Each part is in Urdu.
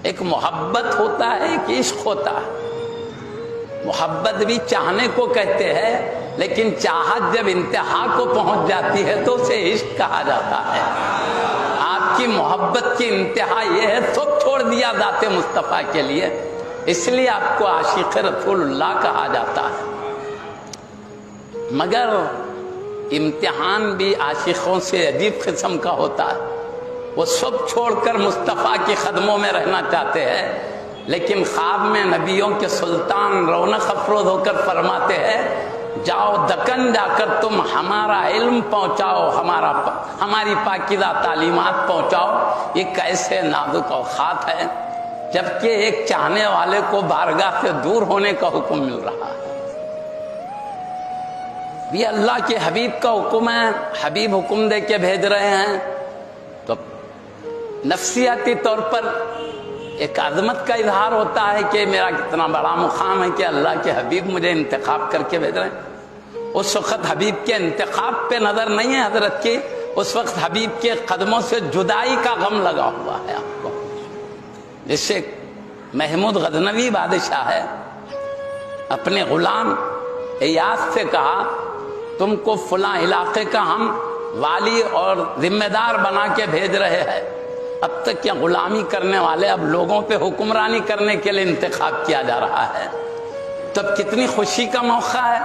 ایک محبت ہوتا ہے، ایک عشق ہوتا ہے۔ محبت بھی چاہنے کو کہتے ہیں، لیکن چاہت جب انتہا کو پہنچ جاتی ہے تو اسے عشق کہا جاتا ہے۔ آپ کی محبت کی انتہا یہ ہے، سب چھوڑ دیا ذات مصطفیٰ کے لیے، اس لیے آپ کو عاشق رسول اللہ کہا جاتا ہے۔ مگر امتحان بھی عاشقوں سے عجیب قسم کا ہوتا ہے، وہ سب چھوڑ کر مصطفیٰ کے قدموں میں رہنا چاہتے ہیں، لیکن خواب میں نبیوں کے سلطان رونق افروز ہو کر فرماتے ہیں، جاؤ دکن جا کر تم ہمارا علم پہنچاؤ، ہماری پاکیزہ تعلیمات پہنچاؤ۔ یہ کیسے نازک اوقات ہے جبکہ ایک چاہنے والے کو بارگاہ سے دور ہونے کا حکم مل رہا ہے۔ یہ اللہ کے حبیب کا حکم ہے، حبیب حکم دے کے بھیج رہے ہیں، تو نفسیاتی طور پر ایک عظمت کا اظہار ہوتا ہے کہ میرا کتنا بڑا مقام ہے کہ اللہ کے حبیب مجھے انتخاب کر کے بھیج رہے ہیں۔ اس وقت حبیب کے انتخاب پہ نظر نہیں ہے حضرت کی، اس وقت حبیب کے قدموں سے جدائی کا غم لگا ہوا ہے آپ کو۔ جسے محمود غزنوی بادشاہ ہے، اپنے غلام ایاس سے کہا تم کو فلاں علاقے کا ہم والی اور ذمہ دار بنا کے بھیج رہے ہیں۔ اب تک کیا غلامی کرنے والے اب لوگوں پہ حکمرانی کرنے کے لیے انتخاب کیا جا رہا ہے، تب کتنی خوشی کا موقع ہے۔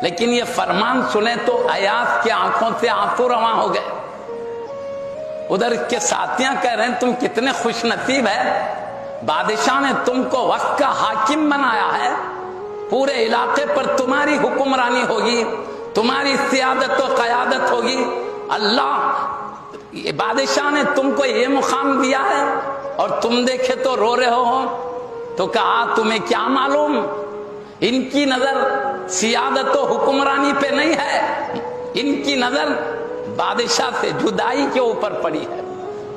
لیکن یہ فرمان سنے تو ایاس کی آنکھوں سے آنسو رواں ہو گئے۔ ادھر کے ساتھیاں کہہ رہے ہیں تم کتنے خوش نصیب ہے، بادشاہ نے تم کو وقت کا حاکم بنایا ہے، پورے علاقے پر تمہاری حکمرانی ہوگی، تمہاری سیادت و قیادت ہوگی۔ اللہ بادشاہ نے تم کو یہ مقام دیا ہے اور تم دیکھے تو رو رہے ہو۔ تو کہا تمہیں کیا معلوم، ان کی نظر سیادت و حکمرانی پہ نہیں ہے، ان کی نظر بادشاہ سے جدائی کے اوپر پڑی ہے۔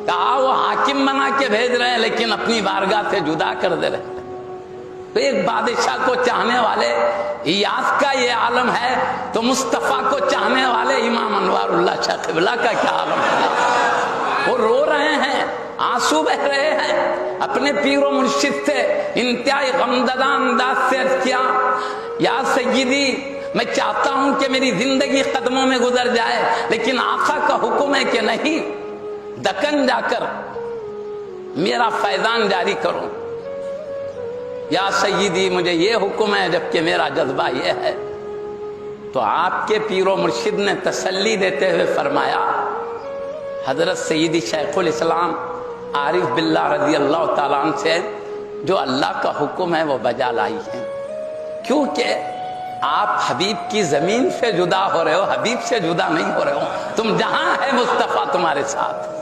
کہا وہ حاکم بنا کے بھیج رہے ہیں لیکن اپنی بارگاہ سے جدا کر دے رہے ہیں۔ تو ایک بادشاہ کو چاہنے والے ایاس کا یہ عالم ہے، تو مصطفیٰ کو چاہنے والے امام انوار اللہ شاہ قبلہ کا کیا عالم ہے۔ وہ رو رہے ہیں، آنسو بہ رہے ہیں، اپنے پیر و مرشد سے انتہائی غمزدہ انداز سے عرض کیا، یا سیدی میں چاہتا ہوں کہ میری زندگی قدموں میں گزر جائے، لیکن آقا کا حکم ہے کہ نہیں، دکن جا کر میرا فیضان جاری کرو۔ یا سیدی مجھے یہ حکم ہے جبکہ میرا جذبہ یہ ہے۔ تو آپ کے پیر و مرشد نے تسلی دیتے ہوئے فرمایا، حضرت سیدی شیخ الاسلام عارف باللہ رضی اللہ تعالیٰ عنہ سے جو اللہ کا حکم ہے وہ بجا لائی ہے، کیونکہ آپ حبیب کی زمین سے جدا ہو رہے ہو، حبیب سے جدا نہیں ہو رہے ہو، تم جہاں ہے مصطفیٰ تمہارے ساتھ۔